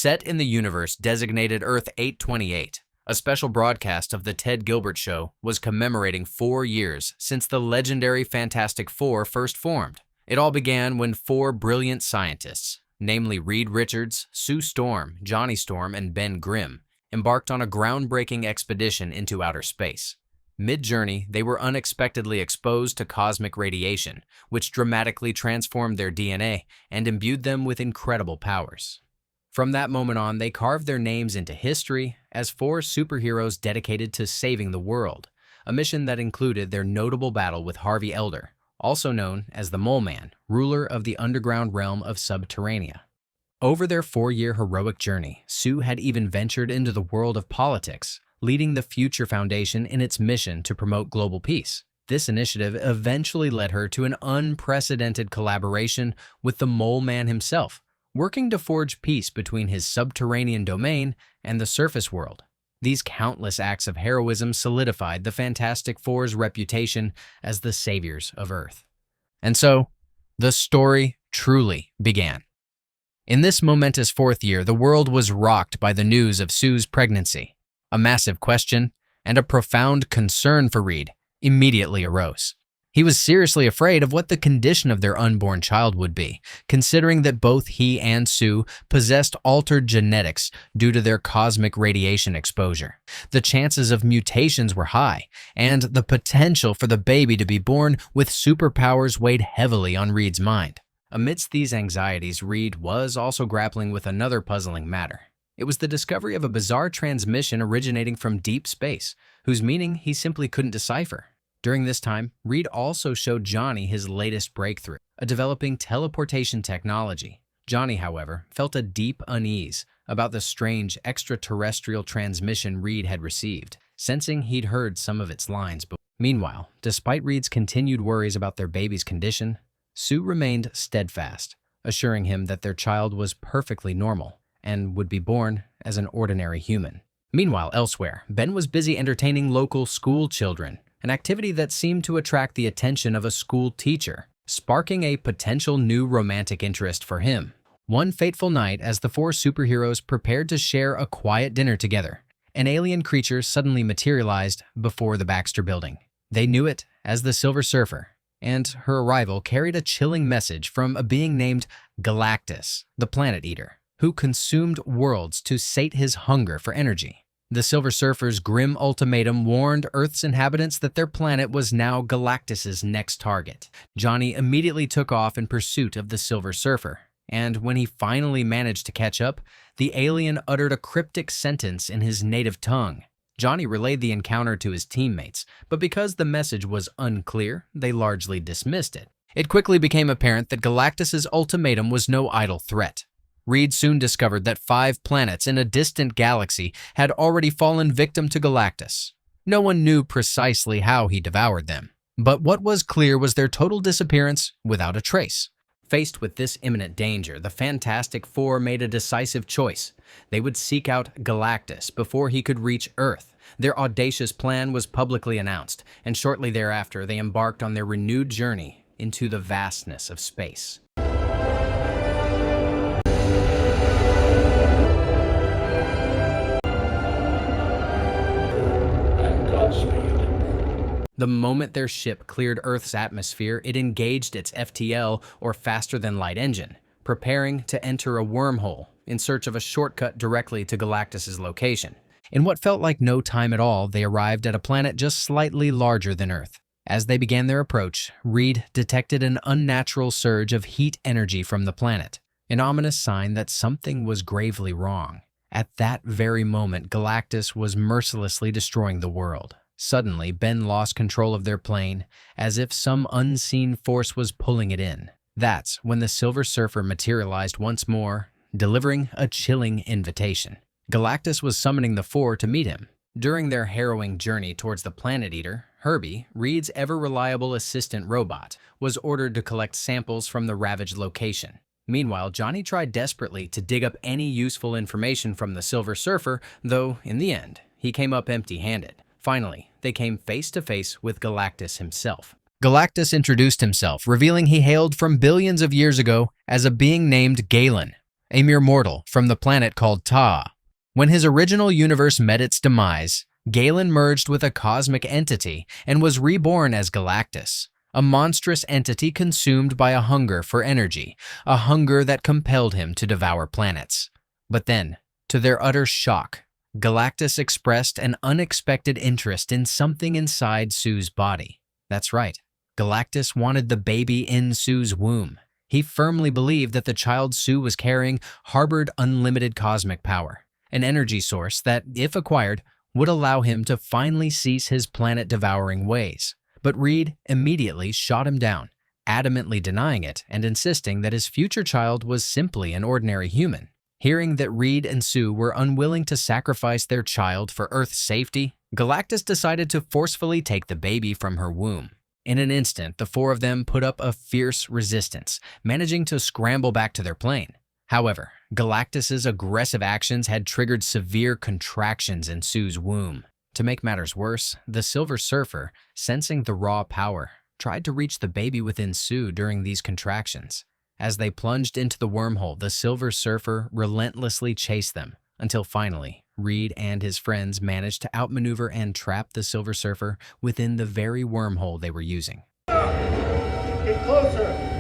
set in the universe designated Earth 828. A special broadcast of The Ted Gilbert Show was commemorating 4 years since the legendary Fantastic Four first formed. It all began when 4 brilliant scientists, namely Reed Richards, Sue Storm, Johnny Storm, and Ben Grimm, embarked on a groundbreaking expedition into outer space. Mid-journey, they were unexpectedly exposed to cosmic radiation, which dramatically transformed their DNA and imbued them with incredible powers. From that moment on, they carved their names into history as 4 superheroes dedicated to saving the world, a mission that included their notable battle with Harvey Elder, also known as the Mole Man, ruler of the underground realm of Subterranea. Over their 4-year heroic journey, Sue had even ventured into the world of politics, leading the Future Foundation in its mission to promote global peace. This initiative eventually led her to an unprecedented collaboration with the Mole Man himself, working to forge peace between his subterranean domain and the surface world. These countless acts of heroism solidified the Fantastic Four's reputation as the saviors of Earth. And so, the story truly began. In this momentous 4th year, the world was rocked by the news of Sue's pregnancy. A massive question and a profound concern for Reed immediately arose. He was seriously afraid of what the condition of their unborn child would be, considering that both he and Sue possessed altered genetics due to their cosmic radiation exposure. The chances of mutations were high, and the potential for the baby to be born with superpowers weighed heavily on Reed's mind. Amidst these anxieties, Reed was also grappling with another puzzling matter. It was the discovery of a bizarre transmission originating from deep space, whose meaning he simply couldn't decipher. During this time, Reed also showed Johnny his latest breakthrough, a developing teleportation technology. Johnny, however, felt a deep unease about the strange extraterrestrial transmission Reed had received, sensing he'd heard some of its lines before. Meanwhile, despite Reed's continued worries about their baby's condition, Sue remained steadfast, assuring him that their child was perfectly normal and would be born as an ordinary human. Meanwhile, elsewhere, Ben was busy entertaining local school children, an activity that seemed to attract the attention of a school teacher, sparking a potential new romantic interest for him. One fateful night, as the 4 superheroes prepared to share a quiet dinner together, an alien creature suddenly materialized before the Baxter Building. They knew it as the Silver Surfer, and her arrival carried a chilling message from a being named Galactus, the Planet Eater, who consumed worlds to sate his hunger for energy. The Silver Surfer's grim ultimatum warned Earth's inhabitants that their planet was now Galactus's next target. Johnny immediately took off in pursuit of the Silver Surfer, and when he finally managed to catch up, the alien uttered a cryptic sentence in his native tongue. Johnny relayed the encounter to his teammates, but because the message was unclear, they largely dismissed it. It quickly became apparent that Galactus's ultimatum was no idle threat. Reed soon discovered that 5 planets in a distant galaxy had already fallen victim to Galactus. No one knew precisely how he devoured them, but what was clear was their total disappearance without a trace. Faced with this imminent danger, the Fantastic Four made a decisive choice. They would seek out Galactus before he could reach Earth. Their audacious plan was publicly announced, and shortly thereafter they embarked on their renewed journey into the vastness of space. The moment their ship cleared Earth's atmosphere, it engaged its FTL, or faster-than-light engine, preparing to enter a wormhole in search of a shortcut directly to Galactus's location. In what felt like no time at all, they arrived at a planet just slightly larger than Earth. As they began their approach, Reed detected an unnatural surge of heat energy from the planet, an ominous sign that something was gravely wrong. At that very moment, Galactus was mercilessly destroying the world. Suddenly, Ben lost control of their plane, as if some unseen force was pulling it in. That's when the Silver Surfer materialized once more, delivering a chilling invitation. Galactus was summoning the 4 to meet him. During their harrowing journey towards the Planet Eater, Herbie, Reed's ever-reliable assistant robot, was ordered to collect samples from the ravaged location. Meanwhile, Johnny tried desperately to dig up any useful information from the Silver Surfer, though, in the end, he came up empty-handed. Finally, they came face-to-face with Galactus himself. Galactus introduced himself, revealing he hailed from billions of years ago as a being named Galen, a mere mortal from the planet called Ta. When his original universe met its demise, Galen merged with a cosmic entity and was reborn as Galactus, a monstrous entity consumed by a hunger for energy, a hunger that compelled him to devour planets. But then, to their utter shock, Galactus expressed an unexpected interest in something inside Sue's body. That's right, Galactus wanted the baby in Sue's womb. He firmly believed that the child Sue was carrying harbored unlimited cosmic power, an energy source that, if acquired, would allow him to finally cease his planet-devouring ways. But Reed immediately shot him down, adamantly denying it and insisting that his future child was simply an ordinary human. Hearing that Reed and Sue were unwilling to sacrifice their child for Earth's safety, Galactus decided to forcefully take the baby from her womb. In an instant, the four of them put up a fierce resistance, managing to scramble back to their plane. However, Galactus's aggressive actions had triggered severe contractions in Sue's womb. To make matters worse, the Silver Surfer, sensing the raw power, tried to reach the baby within Sue during these contractions. As they plunged into the wormhole, the Silver Surfer relentlessly chased them, until finally, Reed and his friends managed to outmaneuver and trap the Silver Surfer within the very wormhole they were using. Get closer!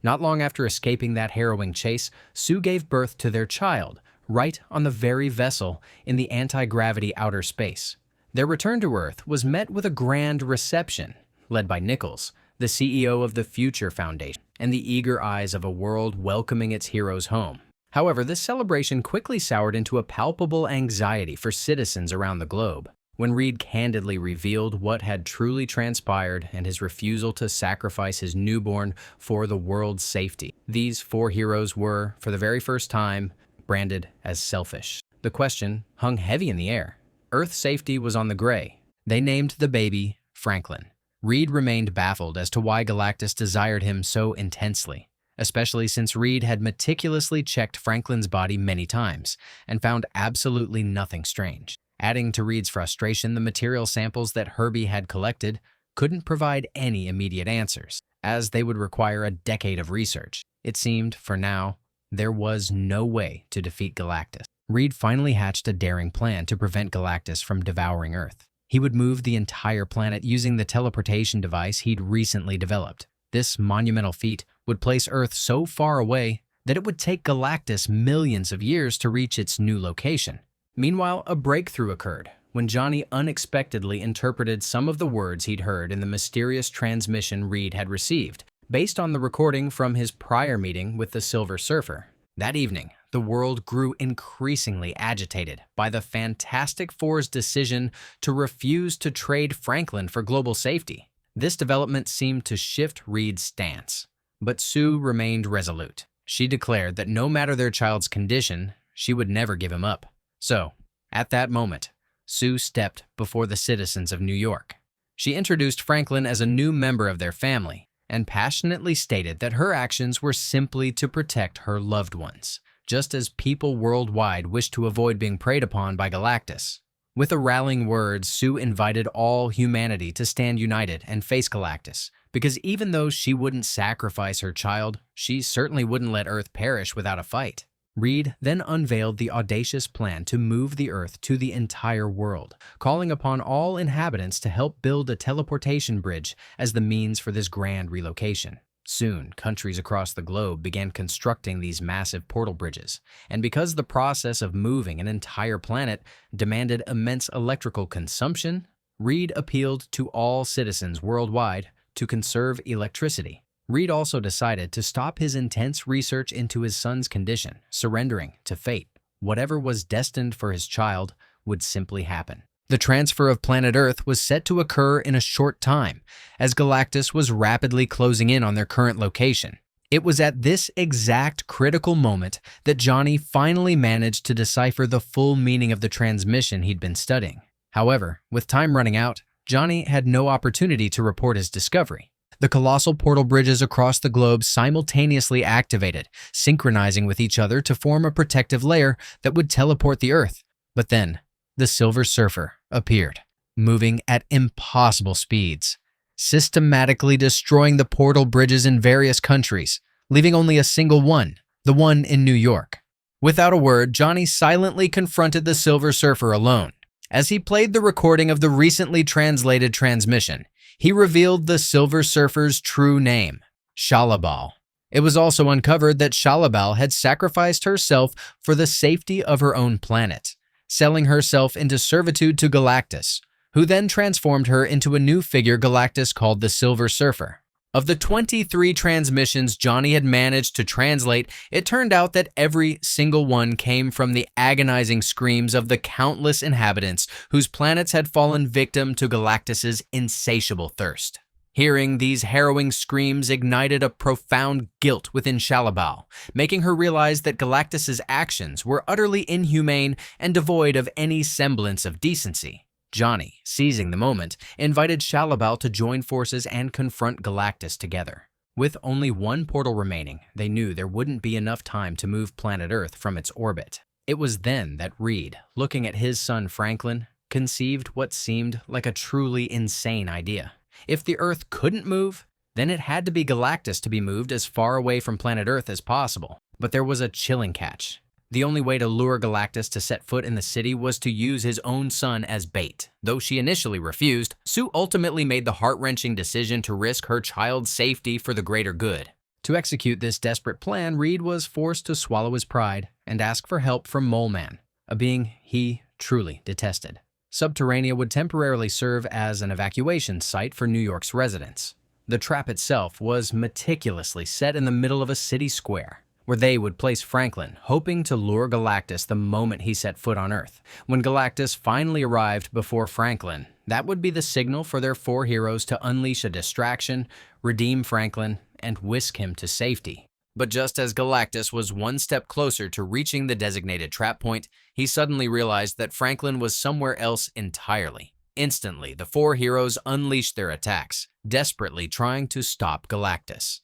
Not long after escaping that harrowing chase, Sue gave birth to their child, right on the very vessel in the anti-gravity outer space. Their return to Earth was met with a grand reception, led by Nichols, the CEO of the Future Foundation, and the eager eyes of a world welcoming its heroes home. However, this celebration quickly soured into a palpable anxiety for citizens around the globe. When Reed candidly revealed what had truly transpired and his refusal to sacrifice his newborn for the world's safety, these four heroes were, for the very first time, branded as selfish. The question hung heavy in the air. Earth safety was on the gray. They named the baby Franklin. Reed remained baffled as to why Galactus desired him so intensely, especially since Reed had meticulously checked Franklin's body many times and found absolutely nothing strange. Adding to Reed's frustration, the material samples that Herbie had collected couldn't provide any immediate answers, as they would require a decade of research. It seemed, for now, there was no way to defeat Galactus. Reed finally hatched a daring plan to prevent Galactus from devouring Earth. He would move the entire planet using the teleportation device he'd recently developed. This monumental feat would place Earth so far away that it would take Galactus millions of years to reach its new location. Meanwhile, a breakthrough occurred when Johnny unexpectedly interpreted some of the words he'd heard in the mysterious transmission Reed had received, based on the recording from his prior meeting with the Silver Surfer. That evening, the world grew increasingly agitated by the Fantastic Four's decision to refuse to trade Franklin for global safety. This development seemed to shift Reed's stance, but Sue remained resolute. She declared that no matter their child's condition, she would never give him up. So, at that moment, Sue stepped before the citizens of New York. She introduced Franklin as a new member of their family and passionately stated that her actions were simply to protect her loved ones, just as people worldwide wished to avoid being preyed upon by Galactus. With a rallying word, Sue invited all humanity to stand united and face Galactus, because even though she wouldn't sacrifice her child, she certainly wouldn't let Earth perish without a fight. Reed then unveiled the audacious plan to move the Earth to the entire world, calling upon all inhabitants to help build a teleportation bridge as the means for this grand relocation. Soon, countries across the globe began constructing these massive portal bridges, and because the process of moving an entire planet demanded immense electrical consumption, Reed appealed to all citizens worldwide to conserve electricity. Reed also decided to stop his intense research into his son's condition, surrendering to fate. Whatever was destined for his child would simply happen. The transfer of planet Earth was set to occur in a short time, as Galactus was rapidly closing in on their current location. It was at this exact critical moment that Johnny finally managed to decipher the full meaning of the transmission he'd been studying. However, with time running out, Johnny had no opportunity to report his discovery. The colossal portal bridges across the globe simultaneously activated, synchronizing with each other to form a protective layer that would teleport the Earth. But then, the Silver Surfer appeared. moving at impossible speeds, systematically destroying the portal bridges in various countries, leaving only a single one, the one in New York. Without a word, Johnny silently confronted the Silver Surfer alone. As he played the recording of the recently translated transmission, he revealed the Silver Surfer's true name, Shalabal. It was also uncovered that Shalabal had sacrificed herself for the safety of her own planet, selling herself into servitude to Galactus, who then transformed her into a new figure Galactus called the Silver Surfer. Of the 23 transmissions Johnny had managed to translate, it turned out that every single one came from the agonizing screams of the countless inhabitants whose planets had fallen victim to Galactus's insatiable thirst. Hearing these harrowing screams ignited a profound guilt within Shalabal, making her realize that Galactus's actions were utterly inhumane and devoid of any semblance of decency. Johnny, seizing the moment, invited Shalabal to join forces and confront Galactus together. With only one portal remaining, they knew there wouldn't be enough time to move planet Earth from its orbit. It was then that Reed, looking at his son Franklin, conceived what seemed like a truly insane idea. If the Earth couldn't move, then it had to be Galactus to be moved as far away from planet Earth as possible. But there was a chilling catch. The only way to lure Galactus to set foot in the city was to use his own son as bait. Though she initially refused, Sue ultimately made the heart-wrenching decision to risk her child's safety for the greater good. To execute this desperate plan, Reed was forced to swallow his pride and ask for help from Mole Man, a being he truly detested. Subterranea would temporarily serve as an evacuation site for New York's residents. The trap itself was meticulously set in the middle of a city square, where they would place Franklin, hoping to lure Galactus the moment he set foot on Earth. When Galactus finally arrived before Franklin, that would be the signal for their four heroes to unleash a distraction, redeem Franklin, and whisk him to safety. But just as Galactus was one step closer to reaching the designated trap point, he suddenly realized that Franklin was somewhere else entirely. Instantly, the four heroes unleashed their attacks, desperately trying to stop Galactus.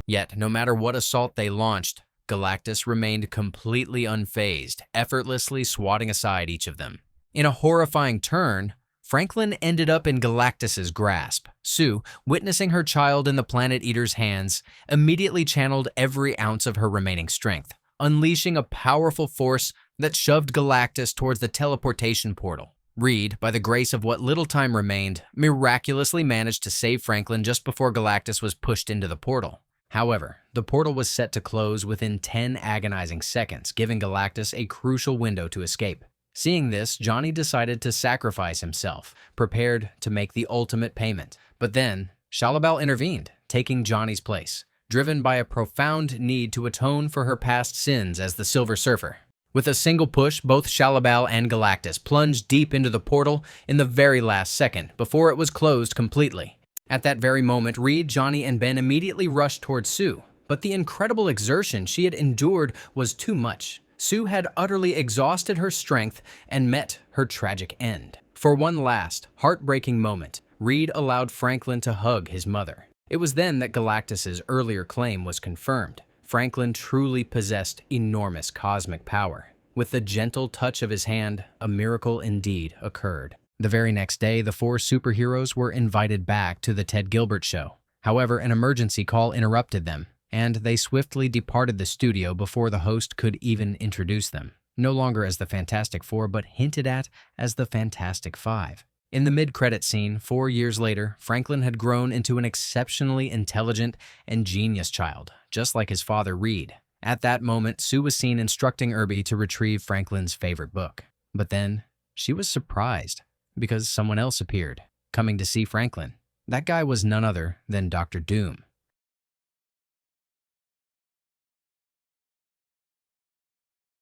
Yet, no matter what assault they launched, Galactus remained completely unfazed, effortlessly swatting aside each of them. In a horrifying turn, Franklin ended up in Galactus's grasp. Sue, witnessing her child in the Planet Eater's hands, immediately channeled every ounce of her remaining strength, unleashing a powerful force that shoved Galactus towards the teleportation portal. Reed, by the grace of what little time remained, miraculously managed to save Franklin just before Galactus was pushed into the portal. However, the portal was set to close within 10 agonizing seconds, giving Galactus a crucial window to escape. Seeing this, Johnny decided to sacrifice himself, prepared to make the ultimate payment. But then, Shalabal intervened, taking Johnny's place, driven by a profound need to atone for her past sins as the Silver Surfer. With a single push, both Shalabal and Galactus plunged deep into the portal in the very last second, before it was closed completely. At that very moment, Reed, Johnny, and Ben immediately rushed towards Sue, but the incredible exertion she had endured was too much. Sue had utterly exhausted her strength and met her tragic end. For one last, heartbreaking moment, Reed allowed Franklin to hug his mother. It was then that Galactus's earlier claim was confirmed. Franklin truly possessed enormous cosmic power. With the gentle touch of his hand, a miracle indeed occurred. The very next day, the four superheroes were invited back to the Ted Gilbert Show. However, an emergency call interrupted them, and they swiftly departed the studio before the host could even introduce them. No longer as the Fantastic Four, but hinted at as the Fantastic Five. In the mid-credit scene, 4 years later, Franklin had grown into an exceptionally intelligent and genius child, just like his father Reed. At that moment, Sue was seen instructing Irby to retrieve Franklin's favorite book. But then, she was surprised, because someone else appeared, coming to see Franklin. That guy was none other than Dr. Doom.